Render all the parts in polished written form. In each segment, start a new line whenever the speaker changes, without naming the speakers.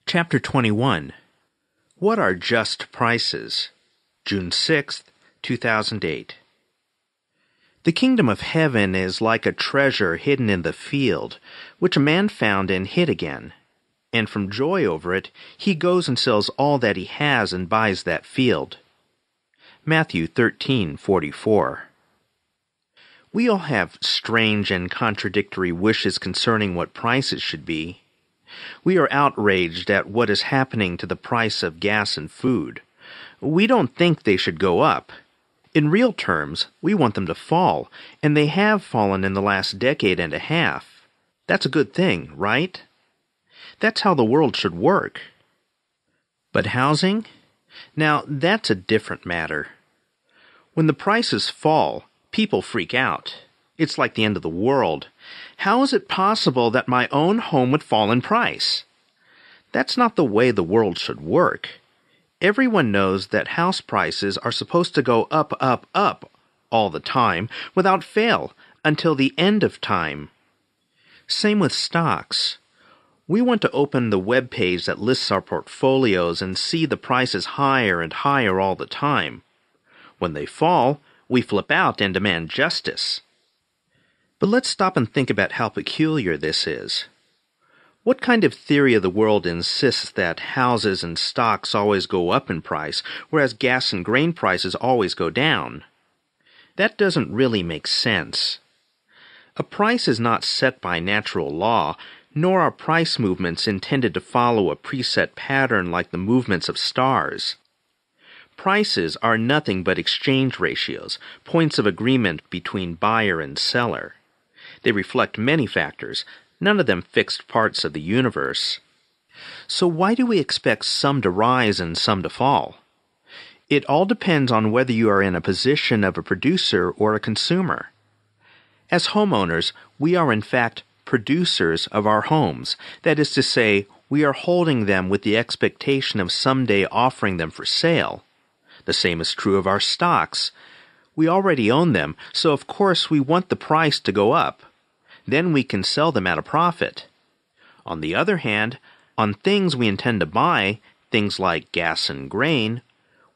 Chapter 21. What are just prices? June 6th, 2008. The kingdom of heaven is like a treasure hidden in the field, which a man found and hid again. And from joy over it, he goes and sells all that he has and buys that field. Matthew 13:44. We all have strange and contradictory wishes concerning what prices should be. We are outraged at what is happening to the price of gas and food. We don't think they should go up. In real terms, we want them to fall, and they have fallen in the last decade and a half. That's a good thing, right? That's how the world should work. But housing? Now, that's a different matter. When the prices fall, people freak out. It's like the end of the world. How is it possible that my own home would fall in price? That's not the way the world should work. Everyone knows that house prices are supposed to go up, up, up all the time, without fail, until the end of time. Same with stocks. We want to open the web page that lists our portfolios and see the prices higher and higher all the time. When they fall, we flip out and demand justice. But let's stop and think about how peculiar this is. What kind of theory of the world insists that houses and stocks always go up in price, whereas gas and grain prices always go down? That doesn't really make sense. A price is not set by natural law, nor are price movements intended to follow a preset pattern like the movements of stars. Prices are nothing but exchange ratios, points of agreement between buyer and seller. They reflect many factors, none of them fixed parts of the universe. So why do we expect some to rise and some to fall? It all depends on whether you are in a position of a producer or a consumer. As homeowners, we are in fact producers of our homes. That is to say, we are holding them with the expectation of someday offering them for sale. The same is true of our stocks. We already own them, so of course we want the price to go up. Then we can sell them at a profit. On the other hand, on things we intend to buy, things like gas and grain,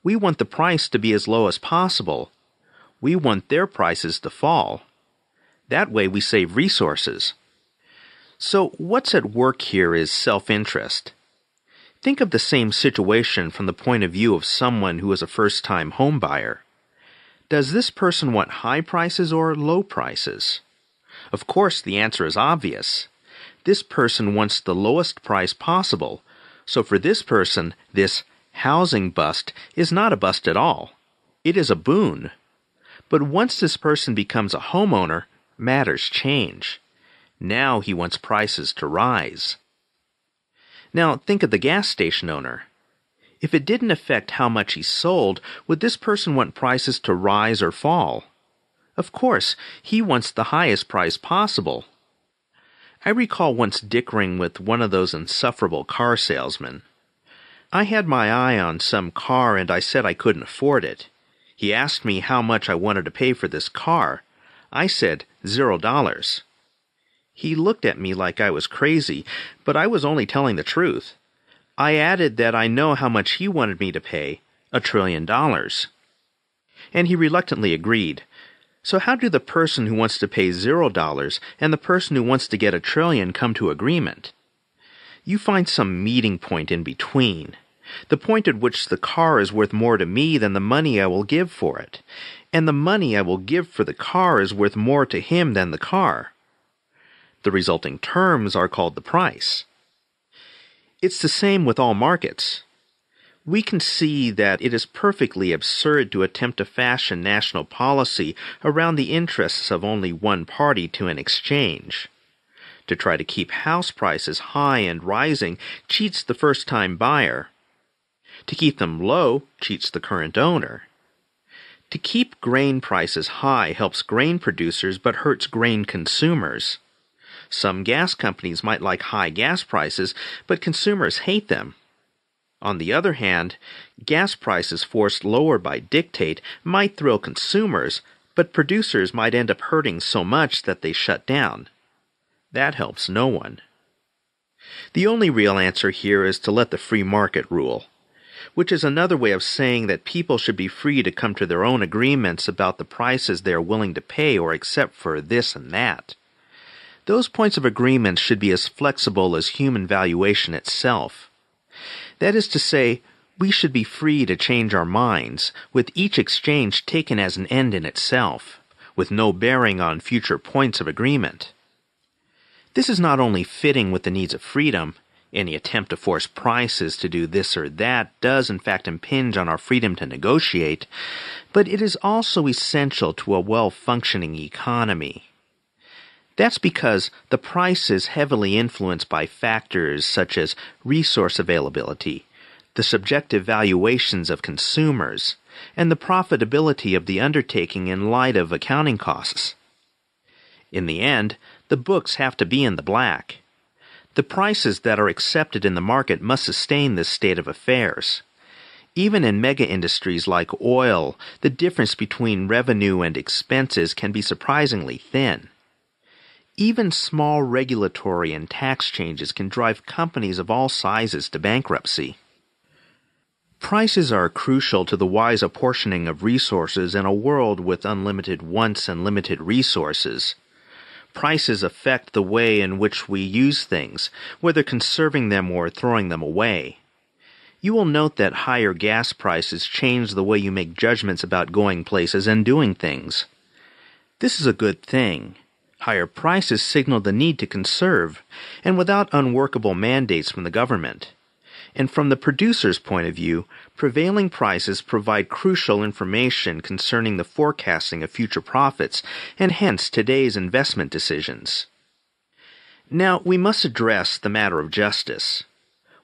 we want the price to be as low as possible. We want their prices to fall. That way we save resources. So what's at work here is self-interest. Think of the same situation from the point of view of someone who is a first-time home buyer. Does this person want high prices or low prices? Of course, the answer is obvious. This person wants the lowest price possible, so for this person, this housing bust is not a bust at all. It is a boon. But once this person becomes a homeowner, matters change. Now he wants prices to rise. Now think of the gas station owner. If it didn't affect how much he sold, would this person want prices to rise or fall? Of course, he wants the highest price possible. I recall once dickering with one of those insufferable car salesmen. I had my eye on some car and I said I couldn't afford it. He asked me how much I wanted to pay for this car. I said $0. He looked at me like I was crazy, but I was only telling the truth. I added that I know how much he wanted me to pay, $1 trillion. And he reluctantly agreed. So how do the person who wants to pay $0 and the person who wants to get $1 trillion come to agreement? You find some meeting point in between, the point at which the car is worth more to me than the money I will give for it, and the money I will give for the car is worth more to him than the car. The resulting terms are called the price. It's the same with all markets. We can see that it is perfectly absurd to attempt to fashion national policy around the interests of only one party to an exchange. To try to keep house prices high and rising cheats the first-time buyer. To keep them low cheats the current owner. To keep grain prices high helps grain producers but hurts grain consumers. Some gas companies might like high gas prices, but consumers hate them. On the other hand, gas prices forced lower by dictate might thrill consumers, but producers might end up hurting so much that they shut down. That helps no one. The only real answer here is to let the free market rule, which is another way of saying that people should be free to come to their own agreements about the prices they are willing to pay or accept for this and that. Those points of agreement should be as flexible as human valuation itself. That is to say, we should be free to change our minds, with each exchange taken as an end in itself, with no bearing on future points of agreement. This is not only fitting with the needs of freedom. Any attempt to force prices to do this or that does in fact impinge on our freedom to negotiate, but it is also essential to a well-functioning economy. That's because the price is heavily influenced by factors such as resource availability, the subjective valuations of consumers, and the profitability of the undertaking in light of accounting costs. In the end, the books have to be in the black. The prices that are accepted in the market must sustain this state of affairs. Even in mega-industries like oil, the difference between revenue and expenses can be surprisingly thin. Even small regulatory and tax changes can drive companies of all sizes to bankruptcy. Prices are crucial to the wise apportioning of resources in a world with unlimited wants and limited resources. Prices affect the way in which we use things, whether conserving them or throwing them away. You will note that higher gas prices change the way you make judgments about going places and doing things. This is a good thing. Higher prices signal the need to conserve, and without unworkable mandates from the government. And from the producer's point of view, prevailing prices provide crucial information concerning the forecasting of future profits, and hence today's investment decisions. Now, we must address the matter of justice.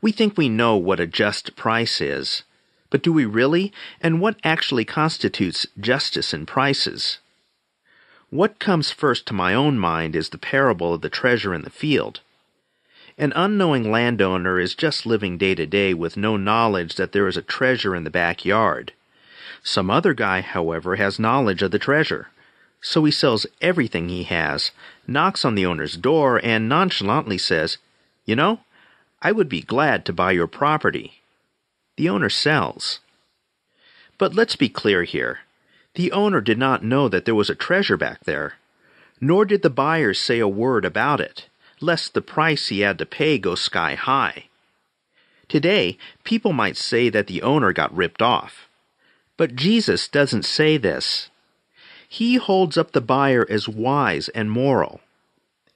We think we know what a just price is, but do we really? And what actually constitutes justice in prices? What comes first to my own mind is the parable of the treasure in the field. An unknowing landowner is just living day to day with no knowledge that there is a treasure in the backyard. Some other guy, however, has knowledge of the treasure. So he sells everything he has, knocks on the owner's door, and nonchalantly says, "You know, I would be glad to buy your property." The owner sells. But let's be clear here. The owner did not know that there was a treasure back there, nor did the buyer say a word about it, lest the price he had to pay go sky high. Today, people might say that the owner got ripped off. But Jesus doesn't say this. He holds up the buyer as wise and moral.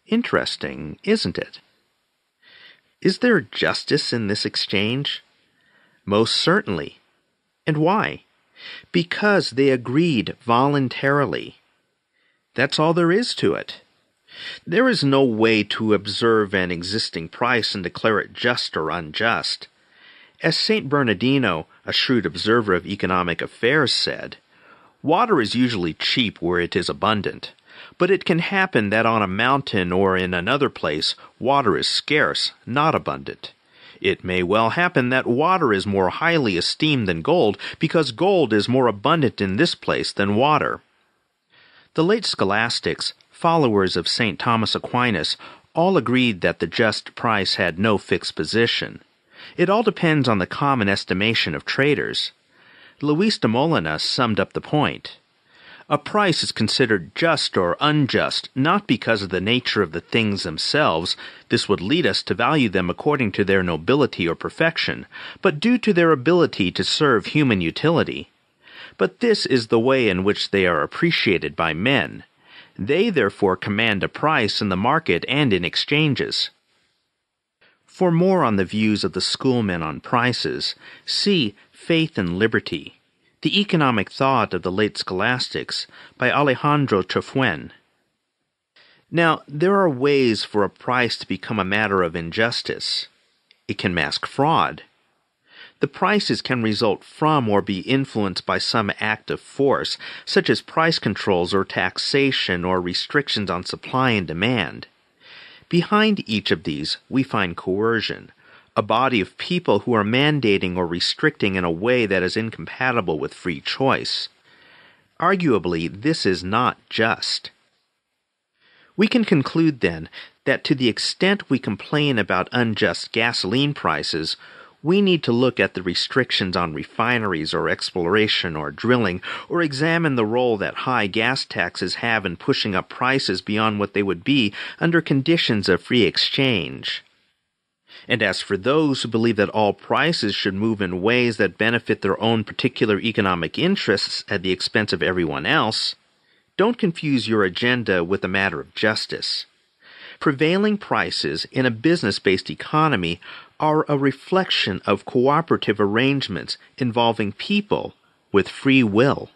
Interesting, isn't it? Is there justice in this exchange? Most certainly. And why? Because they agreed voluntarily. That's all there is to it. There is no way to observe an existing price and declare it just or unjust. As St. Bernardino, a shrewd observer of economic affairs, said, "Water is usually cheap where it is abundant, but it can happen that on a mountain or in another place water is scarce, not abundant. It may well happen that water is more highly esteemed than gold, because gold is more abundant in this place than water." The late scholastics, followers of St. Thomas Aquinas, all agreed that the just price had no fixed position. It all depends on the common estimation of traders. Luis de Molina summed up the point. A price is considered just or unjust not because of the nature of the things themselves, this would lead us to value them according to their nobility or perfection, but due to their ability to serve human utility. But this is the way in which they are appreciated by men. They therefore command a price in the market and in exchanges. For more on the views of the schoolmen on prices, see Faith and Liberty, The Economic Thought of the Late Scholastics, by Alejandro Chofuen. Now, there are ways for a price to become a matter of injustice. It can mask fraud. The prices can result from or be influenced by some act of force, such as price controls or taxation or restrictions on supply and demand. Behind each of these, we find coercion, a body of people who are mandating or restricting in a way that is incompatible with free choice. Arguably, this is not just. We can conclude, then, that to the extent we complain about unjust gasoline prices, we need to look at the restrictions on refineries or exploration or drilling, or examine the role that high gas taxes have in pushing up prices beyond what they would be under conditions of free exchange. And as for those who believe that all prices should move in ways that benefit their own particular economic interests at the expense of everyone else, don't confuse your agenda with a matter of justice. Prevailing prices in a business-based economy are a reflection of cooperative arrangements involving people with free will.